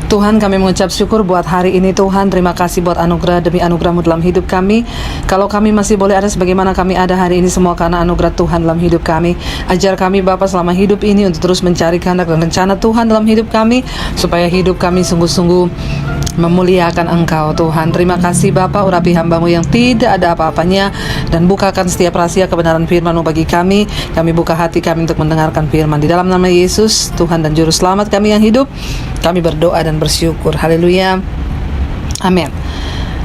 Tuhan, kami mengucap syukur buat hari ini Tuhan. Terima kasih buat anugerah demi anugerah-Mu dalam hidup kami. Kalau kami masih boleh ada sebagaimana kami ada hari ini, semua karena anugerah Tuhan dalam hidup kami. Ajar kami Bapa selama hidup ini untuk terus mencari kehendak dan rencana Tuhan dalam hidup kami, supaya hidup kami sungguh-sungguh memuliakan Engkau Tuhan. Terima kasih Bapa, urapi hamba-Mu yang tidak ada apa-apanya, dan bukakan setiap rahasia kebenaran firman-Mu bagi kami. Kami buka hati kami untuk mendengarkan firman. Di dalam nama Yesus, Tuhan dan Juru Selamat kami yang hidup, kami berdoa dan bersyukur. Haleluya. Amin.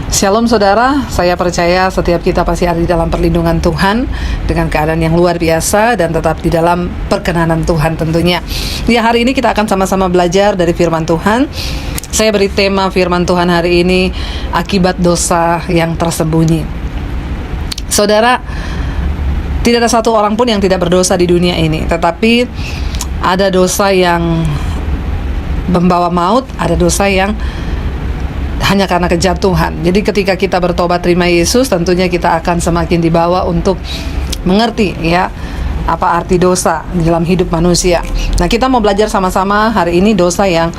Shalom saudara, saya percaya setiap kita pasti ada di dalam perlindungan Tuhan dengan keadaan yang luar biasa dan tetap di dalam perkenanan Tuhan tentunya. Ya, hari ini kita akan sama-sama belajar dari firman Tuhan. Saya beri tema firman Tuhan hari ini, akibat dosa yang tersembunyi. Saudara, tidak ada satu orang pun yang tidak berdosa di dunia ini, tetapi ada dosa yang membawa maut, ada dosa yang hanya karena kejatuhan. Jadi ketika kita bertobat terima Yesus, tentunya kita akan semakin dibawa untuk mengerti ya apa arti dosa di dalam hidup manusia. Nah, kita mau belajar sama-sama hari ini dosa yang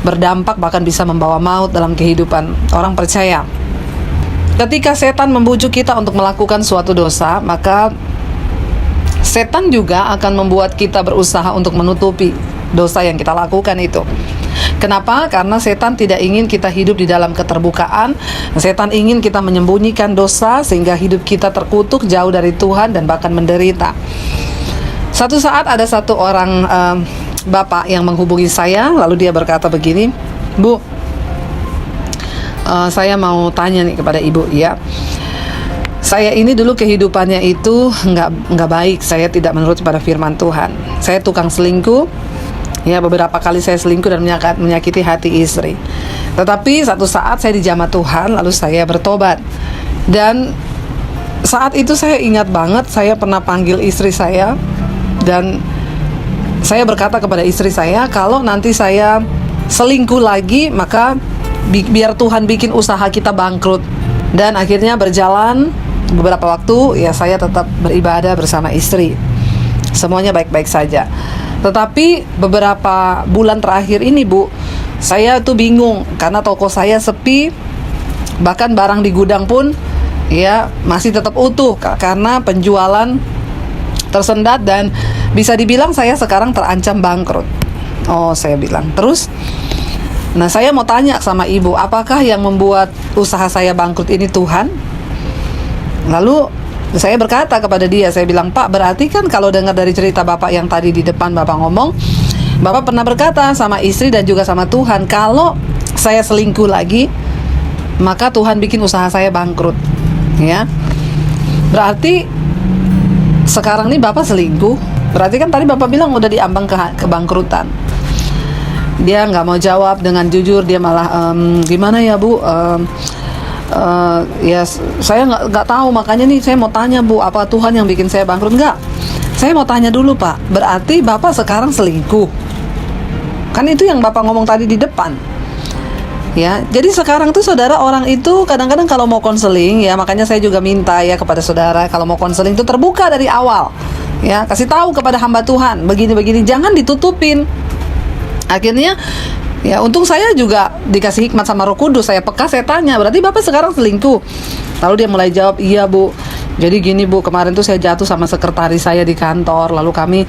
berdampak bahkan bisa membawa maut dalam kehidupan orang percaya. Ketika setan membujuk kita untuk melakukan suatu dosa, maka setan juga akan membuat kita berusaha untuk menutupi dosa yang kita lakukan itu. Kenapa? Karena setan tidak ingin kita hidup di dalam keterbukaan. Setan ingin kita menyembunyikan dosa sehingga hidup kita terkutuk jauh dari Tuhan dan bahkan menderita. Satu saat ada satu orang bapak yang menghubungi saya, lalu dia berkata begini, "Bu, saya mau tanya nih kepada ibu ya. Saya ini dulu kehidupannya itu nggak baik. Saya tidak menurut pada firman Tuhan. Saya tukang selingkuh. Ya, beberapa kali saya selingkuh dan menyakiti hati istri. Tetapi satu saat saya dijamah Tuhan, lalu saya bertobat. Dan saat itu saya ingat banget, saya pernah panggil istri saya, dan saya berkata kepada istri saya, kalau nanti saya selingkuh lagi, maka biar Tuhan bikin usaha kita bangkrut." Dan akhirnya berjalan beberapa waktu, ya saya tetap beribadah bersama istri. Semuanya baik-baik saja. Tetapi beberapa bulan terakhir ini, Bu, saya tuh bingung karena toko saya sepi, bahkan barang di gudang pun ya masih tetap utuh karena penjualan tersendat, dan bisa dibilang saya sekarang terancam bangkrut. Oh, saya bilang. Terus, nah saya mau tanya sama ibu, apakah yang membuat usaha saya bangkrut ini Tuhan? Lalu saya berkata kepada dia, saya bilang, "Pak, berarti kan kalau dengar dari cerita Bapak yang tadi di depan Bapak ngomong, Bapak pernah berkata sama istri dan juga sama Tuhan, kalau saya selingkuh lagi, maka Tuhan bikin usaha saya bangkrut." Ya, berarti sekarang nih Bapak selingkuh. Berarti kan tadi Bapak bilang udah diambang kebangkrutan. Dia nggak mau jawab dengan jujur. Dia malah gimana ya Bu, ya saya nggak tahu, makanya nih saya mau tanya Bu, apa Tuhan yang bikin saya bangkrut? Enggak, saya mau tanya dulu Pak, berarti Bapak sekarang selingkuh? Kan itu yang Bapak ngomong tadi di depan. Ya, jadi sekarang tuh saudara, orang itu kadang-kadang kalau mau konseling, ya makanya saya juga minta ya kepada saudara, kalau mau konseling itu terbuka dari awal. Ya, kasih tahu kepada hamba Tuhan, begini-begini, jangan ditutupin. Akhirnya ya untung saya juga dikasih hikmat sama Roh Kudus. Saya peka, saya tanya, "Berarti Bapak sekarang selingkuh?" Lalu dia mulai jawab, "Iya Bu, jadi gini Bu, kemarin tuh saya jatuh sama sekretaris saya di kantor, lalu kami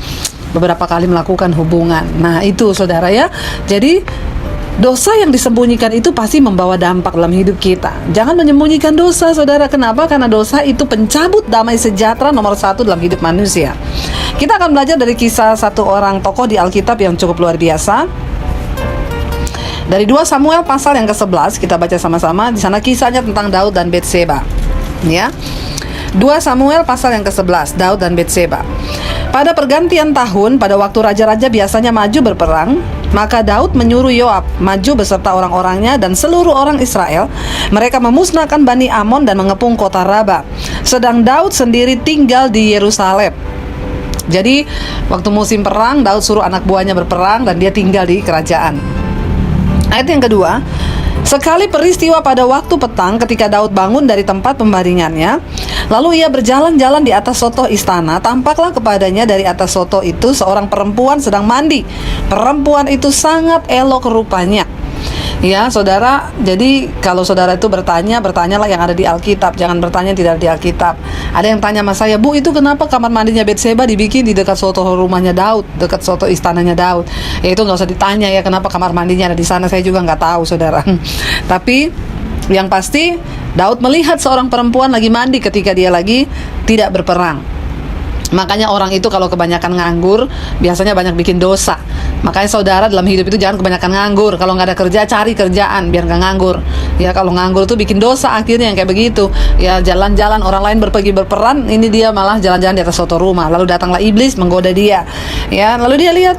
beberapa kali melakukan hubungan." Nah itu saudara ya, jadi dosa yang disembunyikan itu pasti membawa dampak dalam hidup kita. Jangan menyembunyikan dosa saudara. Kenapa? Karena dosa itu pencabut damai sejahtera nomor 1 dalam hidup manusia. Kita akan belajar dari kisah satu orang tokoh di Alkitab yang cukup luar biasa. Dari 2 Samuel pasal yang ke-11 kita baca sama-sama. Di sana kisahnya tentang Daud dan Betseba. Ya. 2 Samuel pasal yang ke-11, Daud dan Betseba. Pada pergantian tahun, pada waktu raja-raja biasanya maju berperang, maka Daud menyuruh Yoab maju beserta orang-orangnya dan seluruh orang Israel. Mereka memusnahkan Bani Amon dan mengepung kota Raba. Sedang Daud sendiri tinggal di Yerusalem. Jadi waktu musim perang, Daud suruh anak buahnya berperang dan dia tinggal di kerajaan. Ayat yang kedua, sekali peristiwa pada waktu petang ketika Daud bangun dari tempat pembaringannya, lalu ia berjalan-jalan di atas sotoh istana. Tampaklah kepadanya dari atas sotoh itu seorang perempuan sedang mandi. Perempuan itu sangat elok rupanya. Ya, saudara, jadi kalau saudara itu bertanyalah yang ada di Alkitab, jangan bertanya yang tidak ada di Alkitab. Ada yang tanya sama saya, Bu, itu kenapa kamar mandinya Betseba dibikin di dekat suatu rumahnya Daud, dekat suatu istananya Daud? Ya itu nggak usah ditanya ya, kenapa kamar mandinya ada di sana, saya juga nggak tahu, saudara. Tapi yang pasti Daud melihat seorang perempuan lagi mandi ketika dia lagi tidak berperang. Makanya orang itu kalau kebanyakan nganggur, biasanya banyak bikin dosa. Makanya saudara dalam hidup itu jangan kebanyakan nganggur. Kalau nggak ada kerja, cari kerjaan biar nggak nganggur. Ya, kalau nganggur tuh bikin dosa akhirnya yang kayak begitu. Ya, jalan-jalan orang lain pergi berperan, ini dia malah jalan-jalan di atas suatu rumah. Lalu datanglah iblis menggoda dia. Ya, lalu dia lihat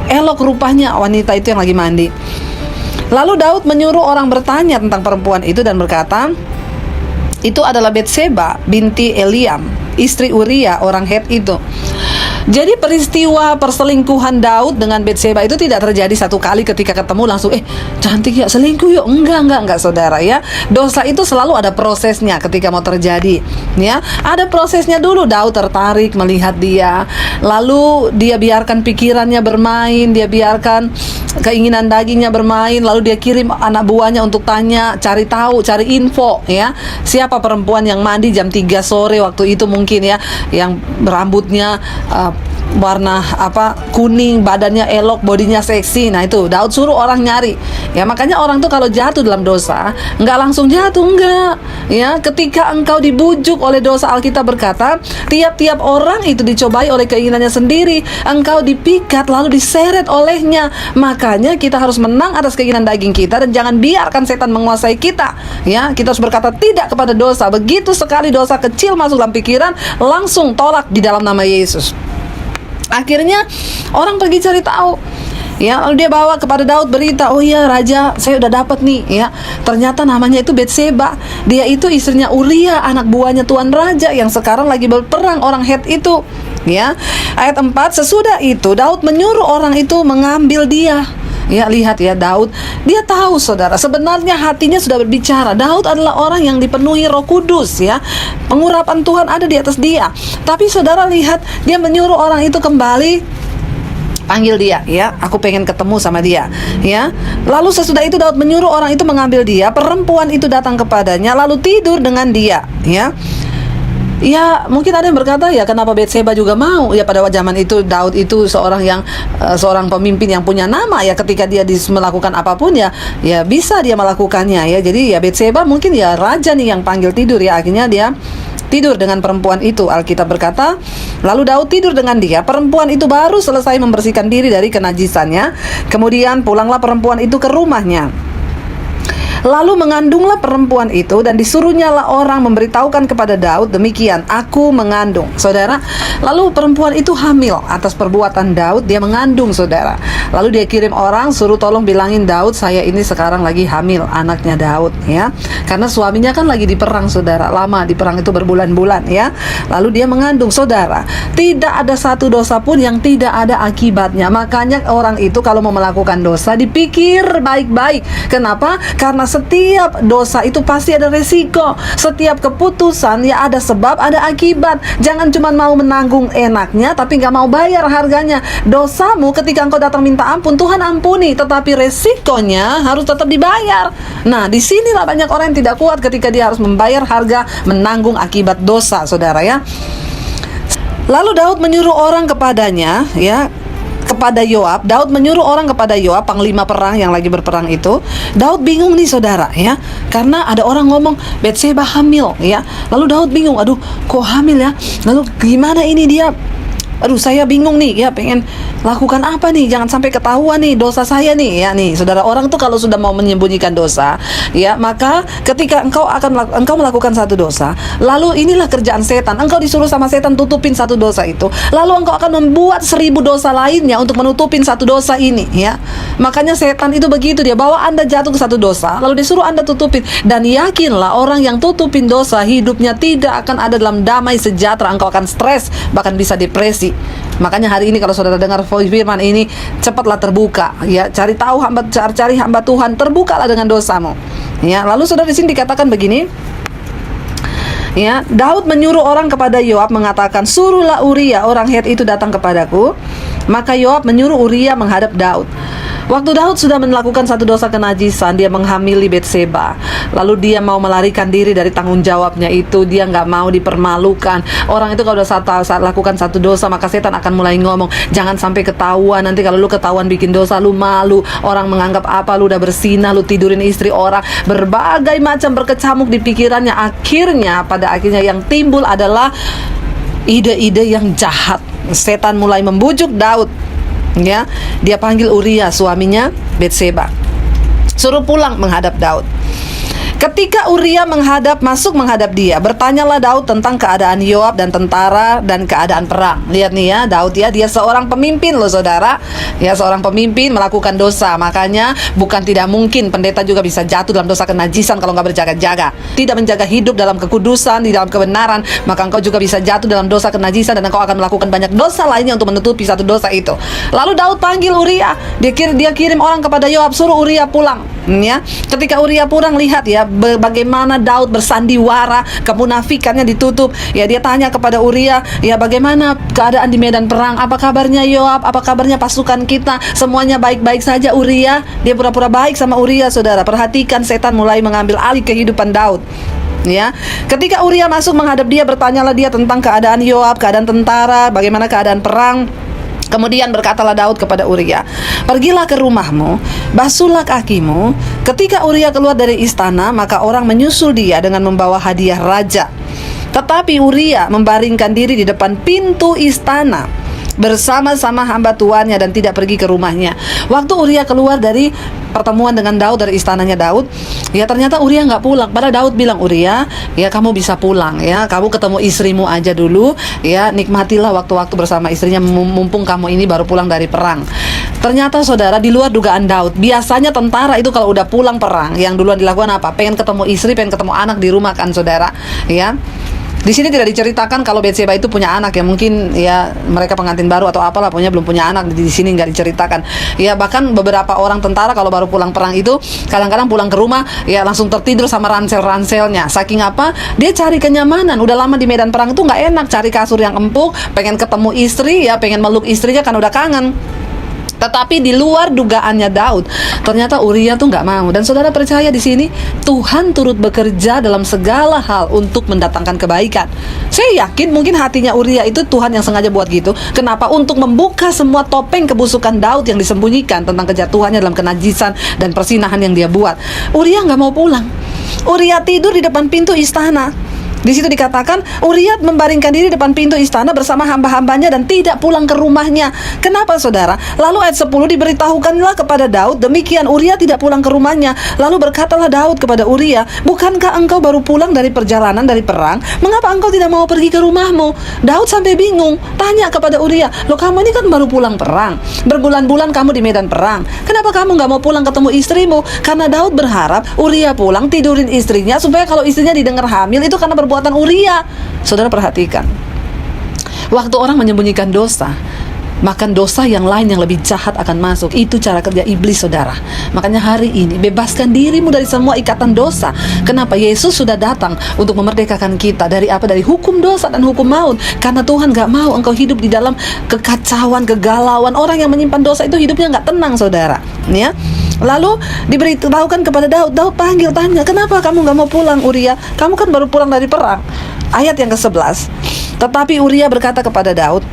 elok rupanya wanita itu yang lagi mandi. Lalu Daud menyuruh orang bertanya tentang perempuan itu dan berkata, itu adalah Betseba binti Eliam, istri Uria orang Het itu. Jadi peristiwa perselingkuhan Daud dengan Betseba itu tidak terjadi satu kali ketika ketemu langsung cantik ya selingkuh yuk. Enggak saudara ya. Dosa itu selalu ada prosesnya ketika mau terjadi ya. Ada prosesnya dulu. Daud tertarik melihat dia, lalu dia biarkan pikirannya bermain, dia biarkan keinginan dagingnya bermain, lalu dia kirim anak buahnya untuk tanya, cari tahu, cari info ya. Siapa perempuan yang mandi jam 3 sore waktu itu mungkin ya, yang rambutnya warna kuning, badannya elok, bodinya seksi. Nah itu Daud suruh orang nyari ya. Makanya orang tuh kalau jatuh dalam dosa nggak langsung jatuh, enggak ya. Ketika engkau dibujuk oleh dosa, Alkitab berkata tiap-tiap orang itu dicobai oleh keinginannya sendiri, engkau dipikat lalu diseret olehnya. Makanya kita harus menang atas keinginan daging kita dan jangan biarkan setan menguasai kita ya. Kita harus berkata tidak kepada dosa. Begitu sekali dosa kecil masuk dalam pikiran, langsung tolak di dalam nama Yesus. Akhirnya orang pergi cari tahu ya, lalu dia bawa kepada Daud berita, oh iya raja, saya udah dapat nih ya, ternyata namanya itu Betseba, dia itu istrinya Uria, anak buahnya tuan raja yang sekarang lagi berperang orang Het itu ya. Ayat 4, sesudah itu Daud menyuruh orang itu mengambil dia. Ya, lihat ya, Daud, dia tahu saudara, sebenarnya hatinya sudah berbicara. Daud adalah orang yang dipenuhi Roh Kudus ya. Pengurapan Tuhan ada di atas dia. Tapi saudara lihat, dia menyuruh orang itu kembali, panggil dia ya, aku pengen ketemu sama dia ya. Lalu sesudah itu Daud menyuruh orang itu mengambil dia. Perempuan itu datang kepadanya lalu tidur dengan dia ya. Ya, mungkin ada yang berkata ya kenapa Betseba juga mau? Ya pada zaman itu Daud itu seorang pemimpin yang punya nama ya, ketika dia melakukan apapun ya bisa dia melakukannya ya. Jadi ya Betseba mungkin ya raja nih yang panggil tidur ya, akhirnya dia tidur dengan perempuan itu. Alkitab berkata, lalu Daud tidur dengan dia. Perempuan itu baru selesai membersihkan diri dari kenajisannya. Kemudian pulanglah perempuan itu ke rumahnya. Lalu mengandunglah perempuan itu dan disuruhnyalah orang memberitahukan kepada Daud demikian, aku mengandung. Saudara, lalu perempuan itu hamil atas perbuatan Daud, dia mengandung saudara. Lalu dia kirim orang suruh tolong bilangin Daud, saya ini sekarang lagi hamil anaknya Daud ya. Karena suaminya kan lagi di perang saudara, lama di perang itu berbulan-bulan ya. Lalu dia mengandung saudara. Tidak ada satu dosa pun yang tidak ada akibatnya. Makanya orang itu kalau mau melakukan dosa dipikir baik-baik. Kenapa? Karena setiap dosa itu pasti ada resiko. Setiap keputusan ya ada sebab, ada akibat. Jangan cuma mau menanggung enaknya tapi gak mau bayar harganya. Dosamu ketika engkau datang minta ampun, Tuhan ampuni, tetapi resikonya harus tetap dibayar. Nah, disinilah banyak orang yang tidak kuat ketika dia harus membayar harga menanggung akibat dosa, saudara ya. Lalu Daud menyuruh orang kepadanya ya, kepada Yoab. Daud menyuruh orang kepada Yoab, panglima perang yang lagi berperang itu. Daud bingung nih saudara ya, karena ada orang ngomong Betseba hamil ya. Lalu Daud bingung, aduh kok hamil ya, lalu gimana ini dia, aduh saya bingung nih ya, pengen lakukan apa nih, jangan sampai ketahuan nih dosa saya nih ya. Nih saudara, orang tuh kalau sudah mau menyembunyikan dosa ya, maka ketika engkau melakukan satu dosa, lalu inilah kerjaan setan, engkau disuruh sama setan tutupin satu dosa itu, lalu engkau akan membuat 1000 dosa lainnya untuk menutupin satu dosa ini ya. Makanya setan itu begitu, dia bawa Anda jatuh ke satu dosa, lalu disuruh Anda tutupin. Dan yakinlah orang yang tutupin dosa, hidupnya tidak akan ada dalam damai sejahtera, engkau akan stres, bahkan bisa depresi. Makanya hari ini kalau saudara dengar firman ini, cepatlah terbuka ya, cari hamba Tuhan, terbukalah dengan dosamu ya. Lalu saudara di sini dikatakan begini ya, Daud menyuruh orang kepada Yoab mengatakan, suruhlah Uria orang Het itu datang kepadaku. Maka Yoab menyuruh Uria menghadap Daud. Waktu Daud sudah melakukan satu dosa kenajisan, dia menghamili Betseba. Lalu dia mau melarikan diri dari tanggung jawabnya itu. Dia nggak mau dipermalukan. Orang itu kalau udah saat lakukan satu dosa, maka setan akan mulai ngomong, jangan sampai ketahuan. Nanti kalau lu ketahuan bikin dosa, lu malu. Orang menganggap apa, lu udah bersinah, lu tidurin istri orang. Berbagai macam berkecamuk di pikirannya. Pada akhirnya yang timbul adalah ide-ide yang jahat. Setan mulai membujuk Daud. Ya, dia panggil Uria, suaminya Betseba, suruh pulang menghadap Daud. Ketika Uria masuk menghadap dia, bertanyalah Daud tentang keadaan Yoab dan tentara dan keadaan perang. Lihat nih ya, Daud ya, dia seorang pemimpin loh saudara. Ya, seorang pemimpin melakukan dosa. Makanya bukan tidak mungkin pendeta juga bisa jatuh dalam dosa kenajisan kalau nggak berjaga-jaga. Tidak menjaga hidup dalam kekudusan, di dalam kebenaran, maka engkau juga bisa jatuh dalam dosa kenajisan dan engkau akan melakukan banyak dosa lainnya untuk menutupi satu dosa itu. Lalu Daud panggil Uria. Dia kirim orang kepada Yoab, suruh Uria pulang. Ya, ketika Uria pulang, lihat ya bagaimana Daud bersandiwara, kemunafikannya ditutup. Ya, dia tanya kepada Uria, ya bagaimana keadaan di medan perang? Apa kabarnya Yoab? Apa kabarnya pasukan kita? Semuanya baik-baik saja Uria? Dia pura-pura baik sama Uria, saudara. Perhatikan, setan mulai mengambil alih kehidupan Daud. Ya, ketika Uria masuk menghadap dia, bertanyalah dia tentang keadaan Yoab, keadaan tentara, bagaimana keadaan perang. Kemudian berkatalah Daud kepada Uria, pergilah ke rumahmu, basuhlah kakimu. Ketika Uria keluar dari istana, maka orang menyusul dia dengan membawa hadiah raja. Tetapi Uria membaringkan diri di depan pintu istana bersama-sama hamba tuannya dan tidak pergi ke rumahnya. Waktu Uria keluar dari pertemuan dengan Daud, dari istananya Daud, ya ternyata Uria nggak pulang. Padahal Daud bilang, Uria, ya kamu bisa pulang ya, kamu ketemu istrimu aja dulu ya, nikmatilah waktu-waktu bersama istrinya mumpung kamu ini baru pulang dari perang. Ternyata saudara, di luar dugaan Daud. Biasanya tentara itu kalau udah pulang perang, yang duluan dilakukan apa? Pengen ketemu istri, pengen ketemu anak di rumah kan saudara, ya. Di sini tidak diceritakan kalau Betseba itu punya anak ya, mungkin ya mereka pengantin baru atau apalah, punya belum punya anak. Di sini nggak diceritakan. Ya, bahkan beberapa orang tentara kalau baru pulang perang itu kadang-kadang pulang ke rumah ya langsung tertidur sama ransel-ranselnya. Saking apa? Dia cari kenyamanan. Udah lama di medan perang itu nggak enak, cari kasur yang empuk, pengen ketemu istri ya, pengen meluk istrinya kan udah kangen. Tetapi di luar dugaannya Daud, ternyata Uria tuh nggak mau. Dan saudara percaya di sini Tuhan turut bekerja dalam segala hal untuk mendatangkan kebaikan. Saya yakin mungkin hatinya Uria itu Tuhan yang sengaja buat gitu. Kenapa? Untuk membuka semua topeng kebusukan Daud yang disembunyikan tentang kejatuhannya dalam kenajisan dan persinahan yang dia buat. Uria nggak mau pulang. Uria tidur di depan pintu istana. Di situ dikatakan Uria membaringkan diri depan pintu istana bersama hamba-hambanya dan tidak pulang ke rumahnya. Kenapa saudara? Lalu ayat 10 diberitahukanlah kepada Daud, demikian Uria tidak pulang ke rumahnya. Lalu berkatalah Daud kepada Uria, bukankah engkau baru pulang dari perjalanan dari perang? Mengapa engkau tidak mau pergi ke rumahmu? Daud sampai bingung, tanya kepada Uria, loh kamu ini kan baru pulang perang, berbulan-bulan kamu di medan perang, kenapa kamu gak mau pulang ketemu istrimu? Karena Daud berharap Uria pulang tidurin istrinya, supaya kalau istrinya didengar hamil itu karena perbuatan Uria. Saudara perhatikan, waktu orang menyembunyikan dosa, maka dosa yang lain yang lebih jahat akan masuk. Itu cara kerja iblis saudara. Makanya hari ini bebaskan dirimu dari semua ikatan dosa. Kenapa? Yesus sudah datang untuk memerdekakan kita dari apa? Dari hukum dosa dan hukum maut. Karena Tuhan gak mau engkau hidup di dalam kekacauan, kegalauan. Orang yang menyimpan dosa itu hidupnya gak tenang saudara, ya. Lalu diberitahukan kepada Daud. Daud panggil, tanya, kenapa kamu gak mau pulang Uria? Kamu kan baru pulang dari perang. Ayat yang ke-11. Tetapi Uria berkata kepada Daud,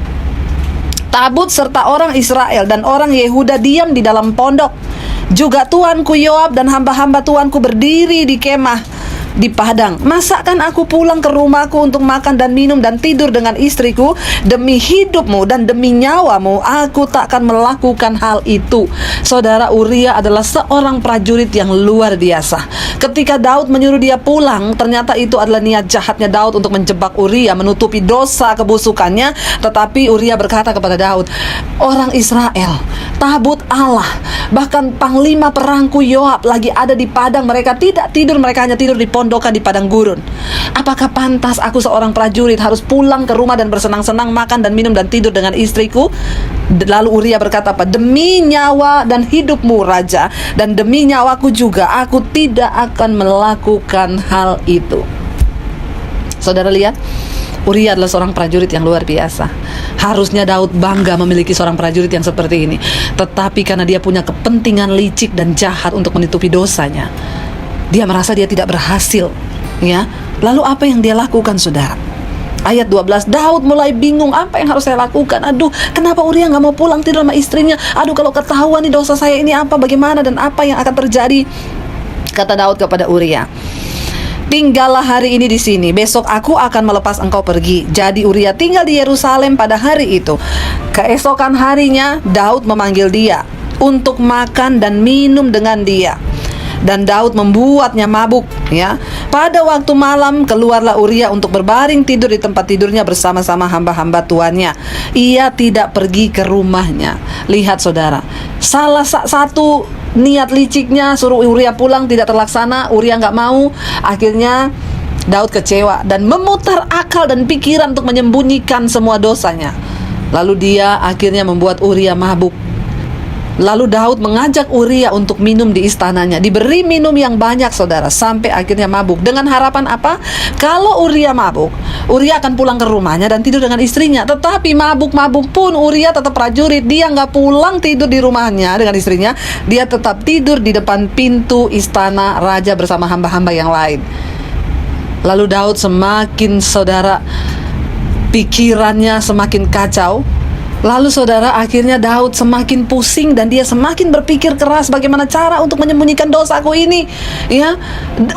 tabut serta orang Israel dan orang Yehuda diam di dalam pondok. Juga tuanku Yoab dan hamba-hamba tuanku berdiri di kemah di padang. Masakkan aku pulang ke rumahku untuk makan dan minum dan tidur dengan istriku? Demi hidupmu dan demi nyawamu, aku takkan melakukan hal itu. Saudara, Uria adalah seorang prajurit yang luar biasa. Ketika Daud menyuruh dia pulang, ternyata itu adalah niat jahatnya Daud untuk menjebak Uria, menutupi dosa kebusukannya. Tetapi Uria berkata kepada Daud, orang Israel, tabut Allah, bahkan panglima perangku Yoab lagi ada di padang. Mereka tidak tidur, mereka hanya tidur di pondokan di padang gurun. Apakah pantas aku seorang prajurit harus pulang ke rumah dan bersenang-senang makan dan minum dan tidur dengan istriku? Lalu Uria berkata apa? Demi nyawa dan hidupmu raja, dan demi nyawaku juga, aku tidak akan melakukan hal itu. Saudara lihat, Uria adalah seorang prajurit yang luar biasa. Harusnya Daud bangga memiliki seorang prajurit yang seperti ini. Tetapi karena dia punya kepentingan licik dan jahat untuk menutupi dosanya, dia merasa dia tidak berhasil. Ya, lalu apa yang dia lakukan, saudara? Ayat 12, Daud mulai bingung, apa yang harus saya lakukan? Aduh, kenapa Uria gak mau pulang tidur sama istrinya? Aduh, kalau ketahuan nih dosa saya ini apa, bagaimana, dan apa yang akan terjadi? Kata Daud kepada Uria, tinggallah hari ini di sini, besok aku akan melepas engkau pergi. Jadi Uria tinggal di Yerusalem pada hari itu. Keesokan harinya Daud memanggil dia untuk makan dan minum dengan dia, dan Daud membuatnya mabuk. Ya, pada waktu malam keluarlah Uria untuk berbaring tidur di tempat tidurnya bersama-sama hamba-hamba tuannya. Ia tidak pergi ke rumahnya. Lihat, saudara, salah satu niat liciknya suruh Uria pulang tidak terlaksana. Uria nggak mau. Akhirnya Daud kecewa dan memutar akal dan pikiran untuk menyembunyikan semua dosanya. Lalu dia akhirnya membuat Uria mabuk. Lalu Daud mengajak Uria untuk minum di istananya. Diberi minum yang banyak, saudara, sampai akhirnya mabuk. Dengan harapan apa? Kalau Uria mabuk, Uria akan pulang ke rumahnya dan tidur dengan istrinya. Tetapi mabuk-mabuk pun Uria tetap prajurit. Dia nggak pulang tidur di rumahnya dengan istrinya. Dia tetap tidur di depan pintu istana raja bersama hamba-hamba yang lain. Lalu Daud semakin, saudara, pikirannya semakin kacau. Lalu, saudara, akhirnya Daud semakin pusing dan dia semakin berpikir keras bagaimana cara untuk menyembunyikan dosaku ini. Ya,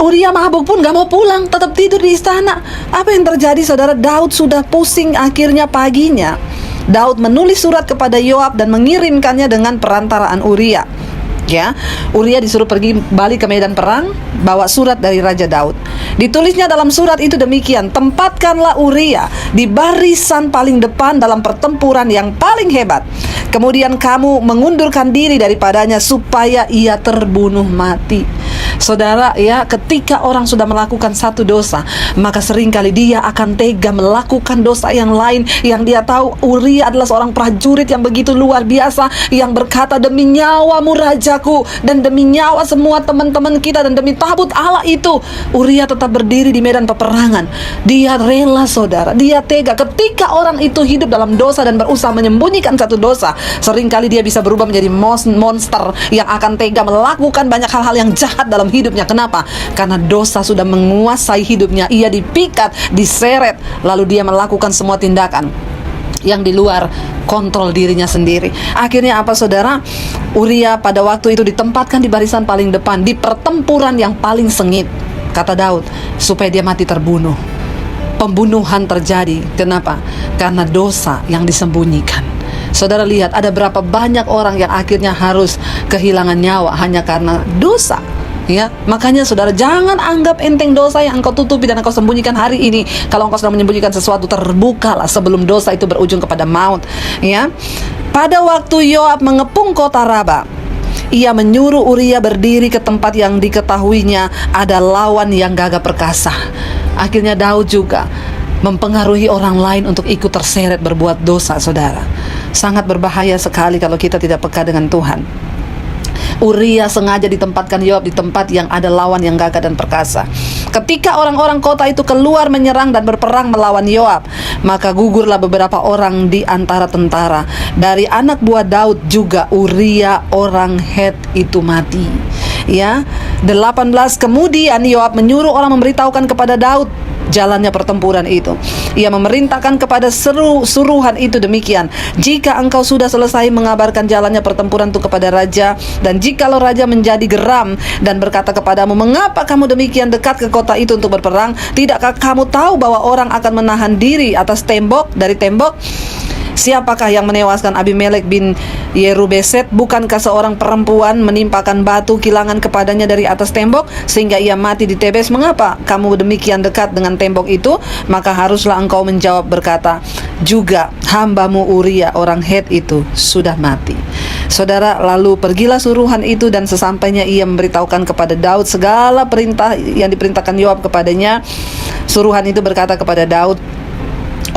Uria mabuk pun gak mau pulang, tetap tidur di istana. Apa yang terjadi, saudara? Daud sudah pusing. Akhirnya paginya Daud menulis surat kepada Yoab dan mengirimkannya dengan perantaraan Uria. Ya, Uria disuruh pergi balik ke medan perang, bawa surat dari Raja Daud. Ditulisnya dalam surat itu demikian, tempatkanlah Uria di barisan paling depan dalam pertempuran yang paling hebat. Kemudian kamu mengundurkan diri daripadanya supaya ia terbunuh mati. Saudara, ya, ketika orang sudah melakukan satu dosa, maka seringkali dia akan tega melakukan dosa yang lain. Yang dia tahu Uria adalah seorang prajurit yang begitu luar biasa, yang berkata, demi nyawamu rajaku, dan demi nyawa semua teman-teman kita, dan demi tabut Allah itu, Uria tetap berdiri di medan peperangan. Dia rela, saudara, dia tega. Ketika orang itu hidup dalam dosa dan berusaha menyembunyikan satu dosa, seringkali dia bisa berubah menjadi monster yang akan tega melakukan banyak hal-hal yang jahat dalam hidupnya. Kenapa? Karena dosa sudah menguasai hidupnya. Ia dipikat, diseret, lalu dia melakukan semua tindakan yang di luar kontrol dirinya sendiri. Akhirnya apa, saudara? Uria pada waktu itu ditempatkan di barisan paling depan, di pertempuran yang paling sengit. Kata Daud, supaya dia mati terbunuh. Pembunuhan terjadi. Kenapa? Karena dosa yang disembunyikan. Saudara lihat, ada berapa banyak orang yang akhirnya harus kehilangan nyawa hanya karena dosa. Ya, makanya saudara, jangan anggap enteng dosa yang engkau tutupi dan engkau sembunyikan hari ini. Kalau engkau sedang menyembunyikan sesuatu, terbukalah sebelum dosa itu berujung kepada maut. Ya, pada waktu Yoab mengepung kota Raba, ia menyuruh Uria berdiri ke tempat yang diketahuinya ada lawan yang gagah perkasa. Akhirnya Daud juga mempengaruhi orang lain untuk ikut terseret berbuat dosa, saudara. Sangat berbahaya sekali kalau kita tidak peka dengan Tuhan. Uria sengaja ditempatkan Yoab di tempat yang ada lawan yang gagah dan perkasa. Ketika orang-orang kota itu keluar menyerang dan berperang melawan Yoab, maka gugurlah beberapa orang di antara tentara. Dari anak buah Daud juga Uria orang Het itu mati. Ya, 18, kemudian Yoab menyuruh orang memberitahukan kepada Daud jalannya pertempuran itu. Ia memerintahkan kepada suruhan itu demikian, jika engkau sudah selesai mengabarkan jalannya pertempuran itu kepada raja, dan jikalau raja menjadi geram dan berkata kepadamu, mengapa kamu demikian dekat ke kota itu untuk berperang? Tidakkah kamu tahu bahwa orang akan menahan diri atas dari tembok? Siapakah yang menewaskan Abimelek bin Yerubeset? Bukankah seorang perempuan menimpakan batu kilangan kepadanya dari atas tembok sehingga ia mati di Tebes? Mengapa kamu demikian dekat dengan tembok itu? Maka haruslah engkau menjawab berkata, juga hambamu Uria orang Het itu sudah mati. Saudara, lalu pergilah suruhan itu, dan sesampainya ia memberitahukan kepada Daud segala perintah yang diperintahkan Yoab kepadanya. Suruhan itu berkata kepada Daud,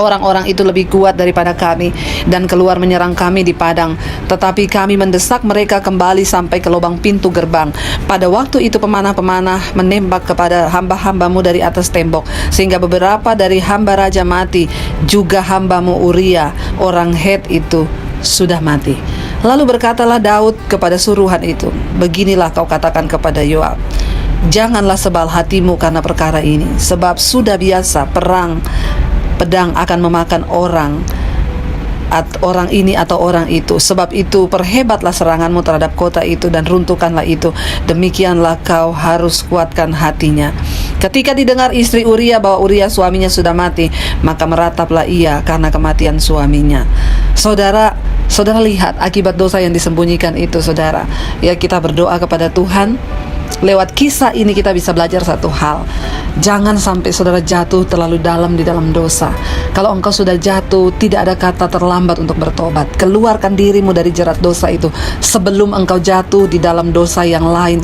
orang-orang itu lebih kuat daripada kami dan keluar menyerang kami di padang. Tetapi kami mendesak mereka kembali sampai ke lubang pintu gerbang. Pada waktu itu pemanah-pemanah menembak kepada hamba-hambamu dari atas tembok, sehingga beberapa dari hamba raja mati. Juga hambamu Uria orang Het itu sudah mati. Lalu berkatalah Daud kepada suruhan itu, beginilah kau katakan kepada Yoab, janganlah sebal hatimu karena perkara ini, sebab sudah biasa pedang akan memakan orang ini atau orang itu. Sebab itu perhebatlah seranganmu terhadap kota itu dan runtuhkanlah itu. Demikianlah kau harus kuatkan hatinya. Ketika didengar istri Uria bahwa Uria suaminya sudah mati, maka merataplah ia karena kematian suaminya. Saudara lihat akibat dosa yang disembunyikan itu, saudara. Ya, kita berdoa kepada Tuhan. Lewat kisah ini kita bisa belajar satu hal. Jangan sampai saudara jatuh terlalu dalam di dalam dosa. Kalau engkau sudah jatuh, tidak ada kata terlambat untuk bertobat. Keluarkan dirimu dari jerat dosa itu sebelum engkau jatuh di dalam dosa yang lain.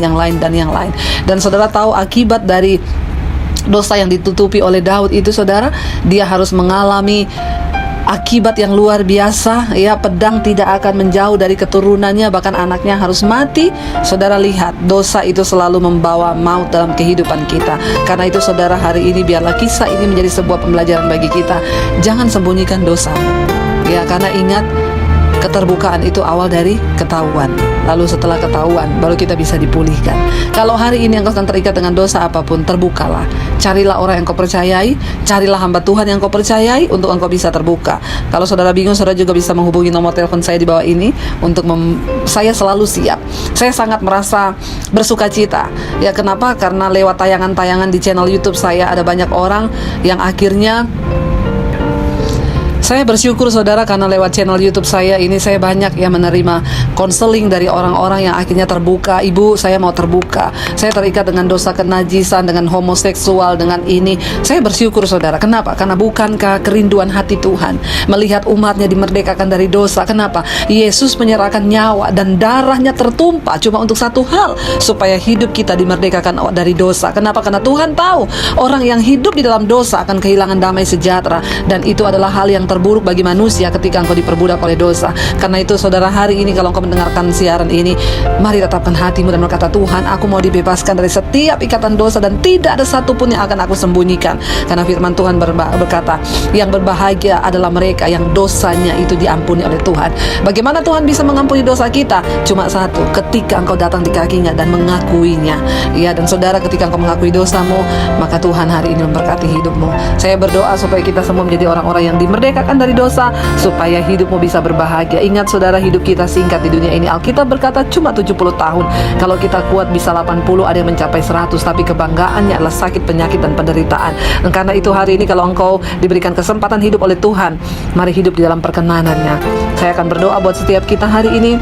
Dan saudara tahu akibat dari dosa yang ditutupi oleh Daud itu, saudara, dia harus mengalami akibat yang luar biasa. Ya, pedang tidak akan menjauh dari keturunannya, bahkan anaknya harus mati. Saudara lihat, dosa itu selalu membawa maut dalam kehidupan kita. Karena itu saudara, hari ini biarlah kisah ini menjadi sebuah pembelajaran bagi kita. Jangan sembunyikan dosa. Ya, karena ingat, keterbukaan itu awal dari ketahuan. Lalu setelah ketahuan, baru kita bisa dipulihkan. Kalau hari ini engkau sedang terikat dengan dosa apapun, terbukalah. Carilah orang yang kau percayai, carilah hamba Tuhan yang kau percayai untuk engkau bisa terbuka. Kalau saudara bingung, saudara juga bisa menghubungi nomor telepon saya di bawah ini. Saya selalu siap. Saya sangat merasa bersuka cita. Ya, kenapa? Karena lewat tayangan-tayangan di channel YouTube saya, ada banyak orang yang akhirnya saya bersyukur, saudara, karena lewat channel YouTube saya ini saya banyak yang menerima konseling dari orang-orang yang akhirnya terbuka. Ibu, saya mau terbuka. Saya terikat dengan dosa kenajisan, dengan homoseksual, dengan ini. Saya bersyukur, saudara. Kenapa? Karena bukankah kerinduan hati Tuhan melihat umatnya dimerdekakan dari dosa? Kenapa? Yesus menyerahkan nyawa dan darahnya tertumpah cuma untuk satu hal, supaya hidup kita dimerdekakan dari dosa. Kenapa? Karena Tuhan tahu orang yang hidup di dalam dosa akan kehilangan damai sejahtera, dan itu adalah hal yang terburuk bagi manusia ketika engkau diperbudak oleh dosa. Karena itu saudara, hari ini kalau engkau mendengarkan siaran ini, mari tetapkan hatimu dan berkata, Tuhan, aku mau dibebaskan dari setiap ikatan dosa dan tidak ada satupun yang akan aku sembunyikan. Karena firman Tuhan berkata, yang berbahagia adalah mereka yang dosanya itu diampuni oleh Tuhan. Bagaimana Tuhan bisa mengampuni dosa kita? Cuma satu, ketika engkau datang di kakinya dan mengakuinya. Ya, dan saudara, ketika engkau mengakui dosamu, maka Tuhan hari ini memberkati hidupmu. Saya berdoa supaya kita semua menjadi orang-orang yang dimerdekakan dari dosa, supaya hidupmu bisa berbahagia. Ingat saudara, hidup kita singkat di dunia ini. Alkitab berkata cuma 70 tahun. Kalau kita kuat bisa 80, ada yang mencapai 100. Tapi kebanggaannya adalah sakit, penyakit, dan penderitaan. Dan karena itu hari ini kalau engkau diberikan kesempatan hidup oleh Tuhan, mari hidup di dalam perkenanannya. Saya akan berdoa buat setiap kita hari ini.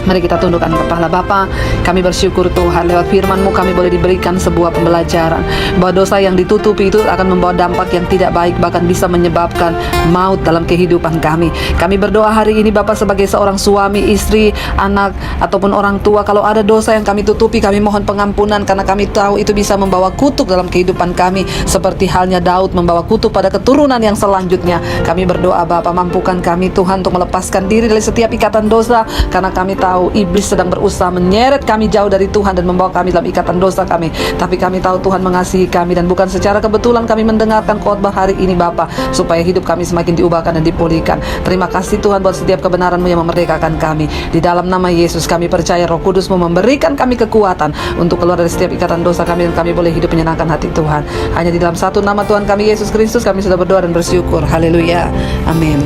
Mari kita tundukkan kepala. Bapa, kami bersyukur Tuhan, lewat firman-Mu kami boleh diberikan sebuah pembelajaran bahwa dosa yang ditutupi itu akan membawa dampak yang tidak baik, bahkan bisa menyebabkan maut dalam kehidupan kami. Kami berdoa hari ini Bapa, sebagai seorang suami, istri, anak, ataupun orang tua, kalau ada dosa yang kami tutupi, kami mohon pengampunan, karena kami tahu itu bisa membawa kutuk dalam kehidupan kami, seperti halnya Daud membawa kutuk pada keturunan yang selanjutnya. Kami berdoa Bapa, mampukan kami Tuhan untuk melepaskan diri dari setiap ikatan dosa, karena kami tahu iblis sedang berusaha menyeret kami jauh dari Tuhan dan membawa kami dalam ikatan dosa kami. Tapi kami tahu Tuhan mengasihi kami, dan bukan secara kebetulan kami mendengarkan khotbah hari ini Bapa, supaya hidup kami semakin diubahkan dan dipulihkan. Terima kasih Tuhan buat setiap kebenaran-Mu yang memerdekakan kami. Di dalam nama Yesus kami percaya Roh Kudus-Mu memberikan kami kekuatan untuk keluar dari setiap ikatan dosa kami, dan kami boleh hidup menyenangkan hati Tuhan. Hanya di dalam satu nama Tuhan kami Yesus Kristus kami sudah berdoa dan bersyukur. Haleluya. Amin.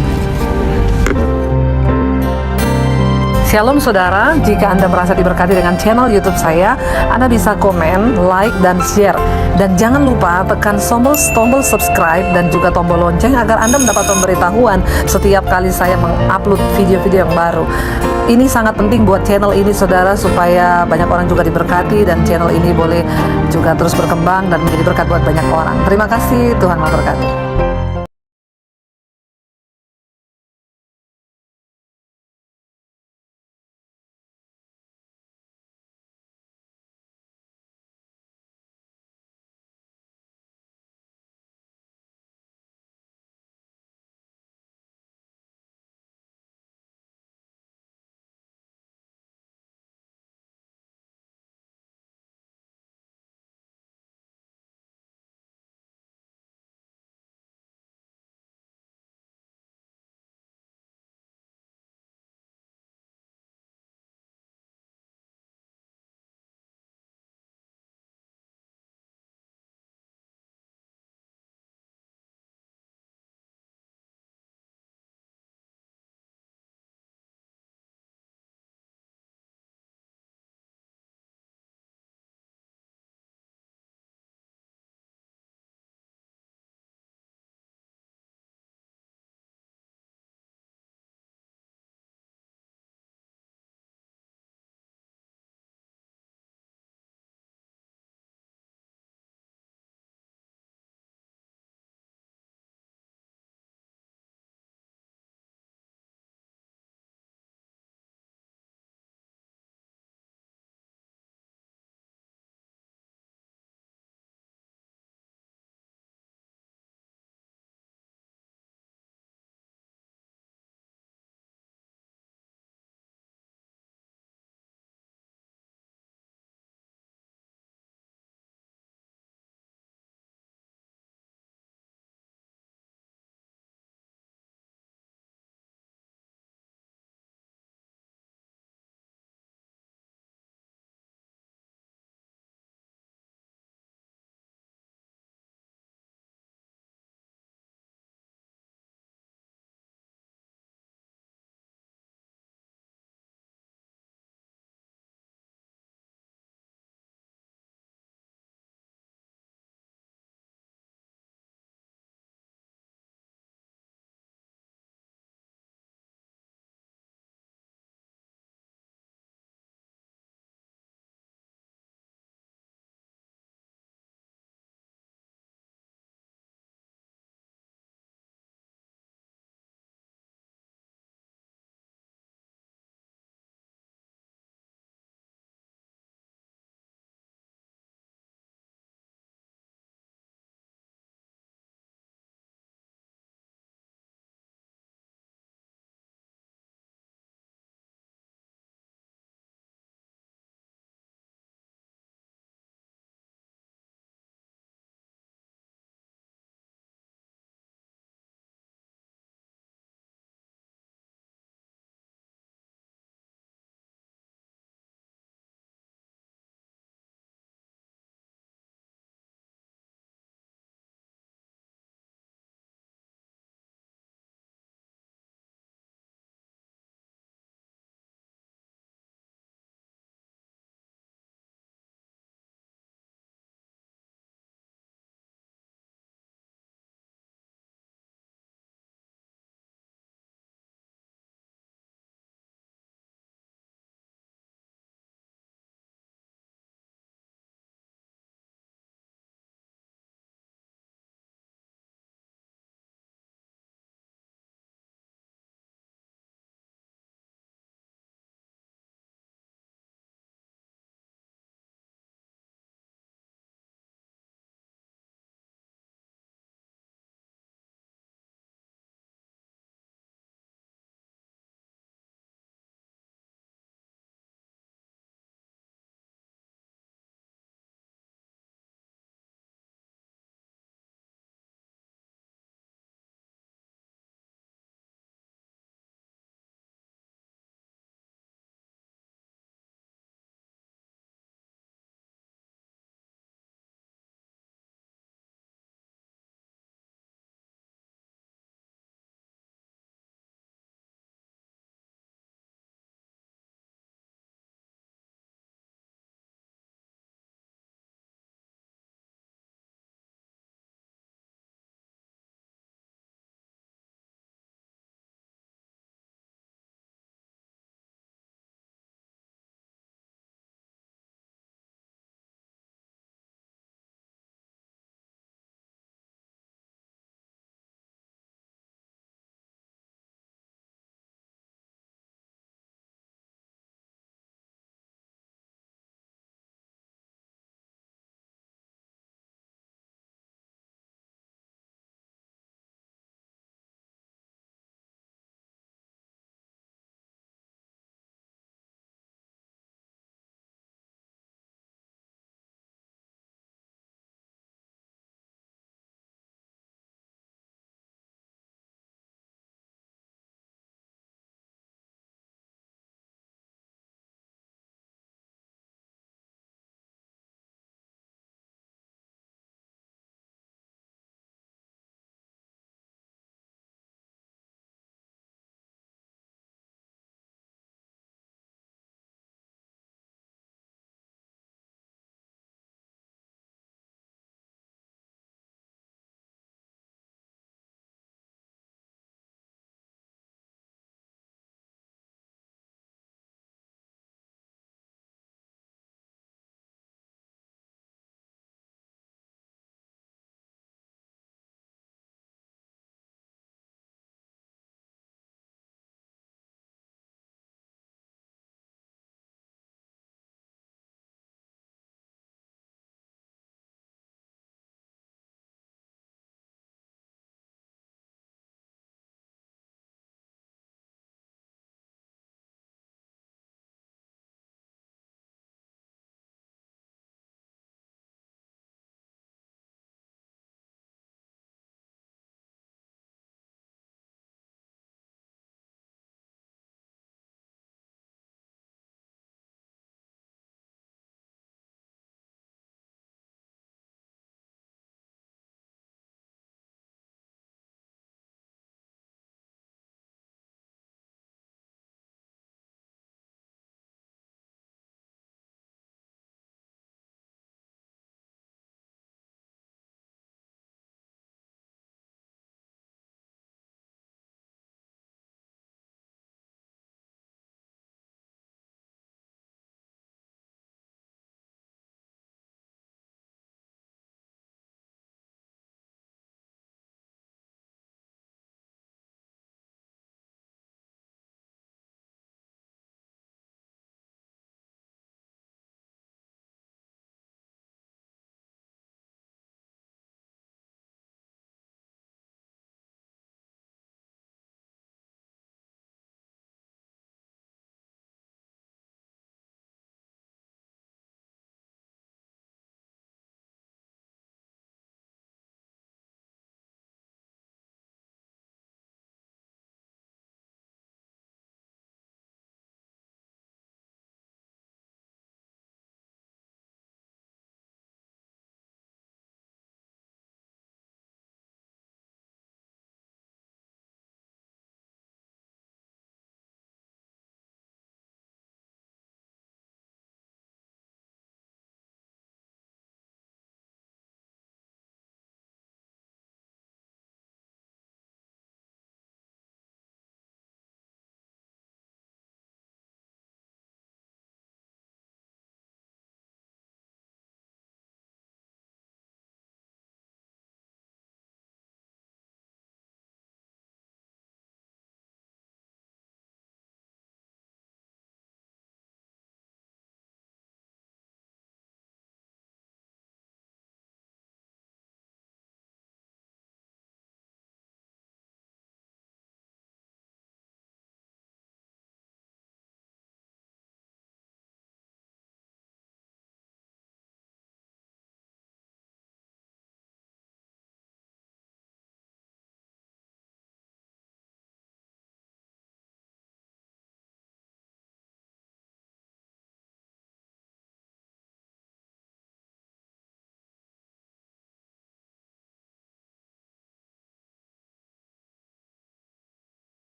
Shalom saudara, jika Anda merasa diberkati dengan channel YouTube saya, Anda bisa komen, like, dan share. Dan jangan lupa tekan tombol subscribe dan juga tombol lonceng agar Anda mendapat pemberitahuan setiap kali saya mengupload video-video yang baru. Ini sangat penting buat channel ini saudara, supaya banyak orang juga diberkati, dan channel ini boleh juga terus berkembang dan menjadi berkat buat banyak orang. Terima kasih, Tuhan memberkati.